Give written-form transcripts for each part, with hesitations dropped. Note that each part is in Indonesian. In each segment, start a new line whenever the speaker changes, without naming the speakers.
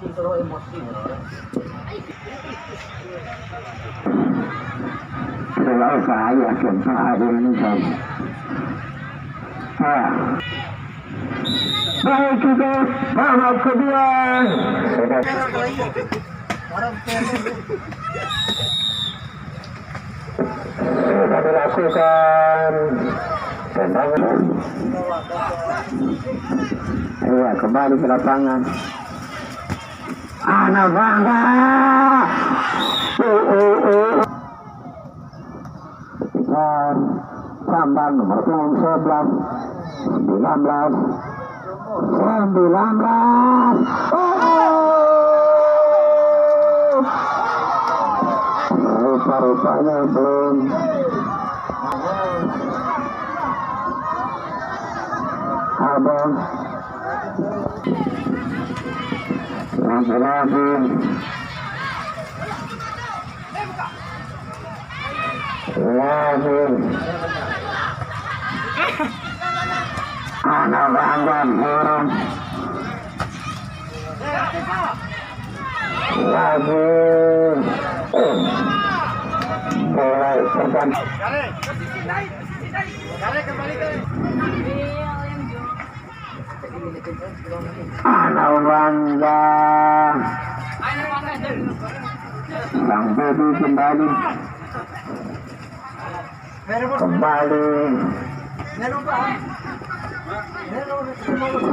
Kalau saya contoh hari ini saya. Baik kita babak kedua. Sudah dilakukan tendangan. Iya, kembali ke lapangan. Anak Wangga. Dan Samban nomor 11, 19. Rupa-rupanya belum. Abang lagi-lagi anak bangga burung lagi mulai terbang anak Wangga Bang Bedi kembali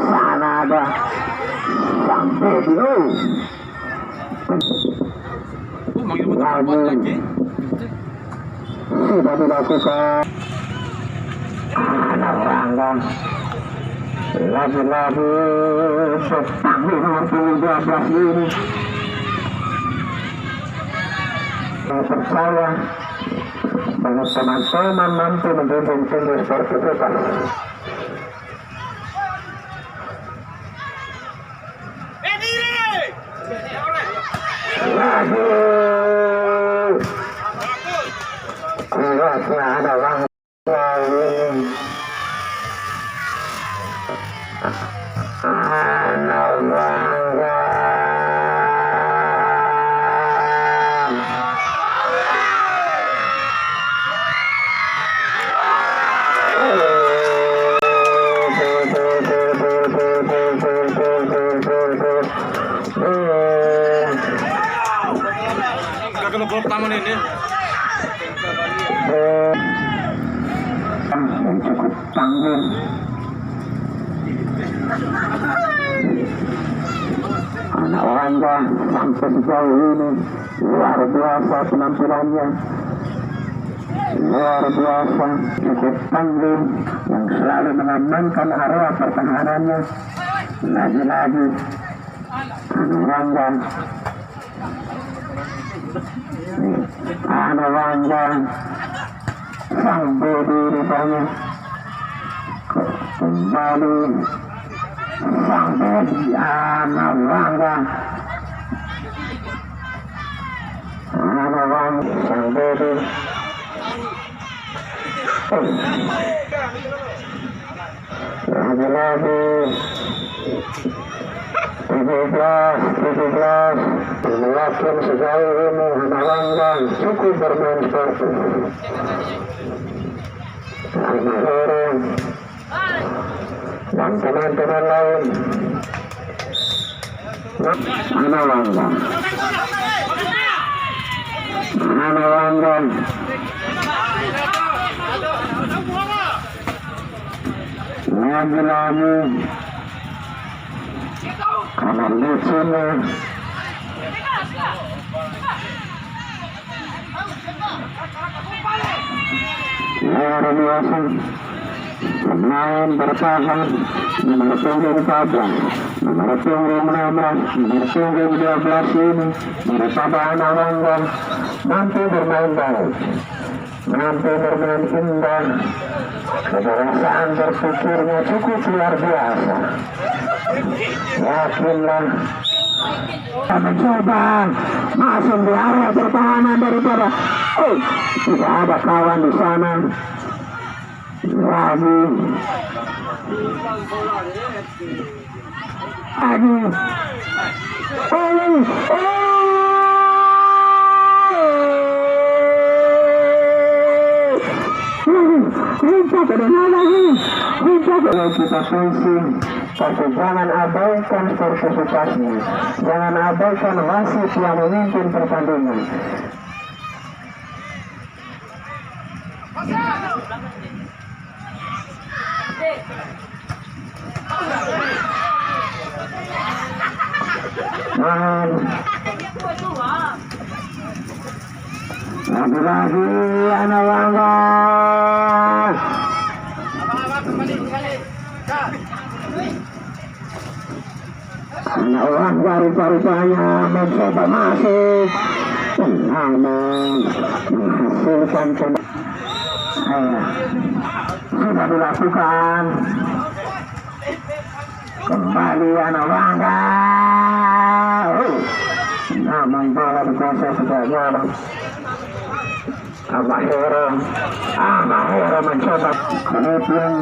sana ada Bang Bedi lagi sudah dilakukan anak Wangga lagi-lagi setangguh nomor 12 ini saya percaya bahwa teman-teman mampu menjunjung tinggi seperti kita. Lagi kuatnya ada Wangga anak Wangga
kalau gol pertama ini
cukup tanggung anak Wangga sampai sejauh ini luar biasa penampilannya, luar biasa, cukup tanggung yang selalu mengamankan area pertahanannya. Lagi-lagi anak Wangga sang Bedi rupanya kembali sang Bedi anak Wangga sang Bedi lagi-lagi 17 melakukan sejauh ini anak Wangga cukup bermain seperti anak orang dan teman-teman lain anak Wangga lagi-lagi karena lucunya luar biasa pemain bertahan nomor punggung 14, nomor punggung 16, nomor punggung 12 ini bersama anak Wangga mampu bermain baik, mampu bermain indah, kedewasaan berpikirnya cukup luar biasa. Yakinlah mencoba masuk di area pertahanan daripada tidak ada kawan di sana lagi Kita pusing, tapi jangan abaikan sportivitasnya, jangan abaikan wasit yang memimpin pertandingan. Lagi-lagi anak Wangga. Anak Wangga rupa-rupanya mencoba masuk, namun menghasilkan sudah dilakukan. Kembali anak Wangga. Namun bola dikuasai sudah jarak. Amahera mencoba, kemudian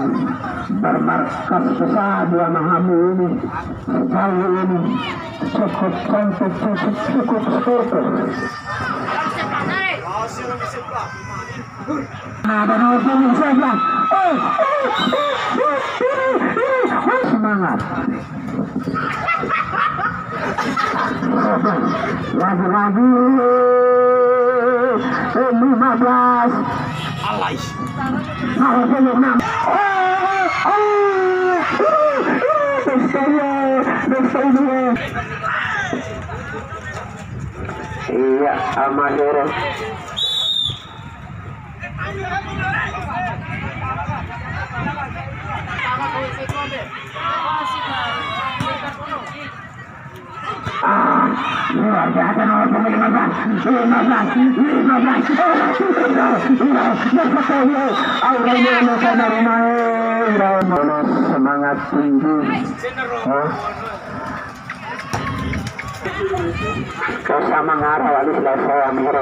bermarkas besar dua Mahamu ini sejauh ini cukup cantik, cukup sportif. Ada nomor sebelah. Semangat. Lagi-lagi 15.
Alay.
Iya, Amahera. Luar biasa nomor 15. Semangat tinggi. Kasa mengarah lalu selesai Amir.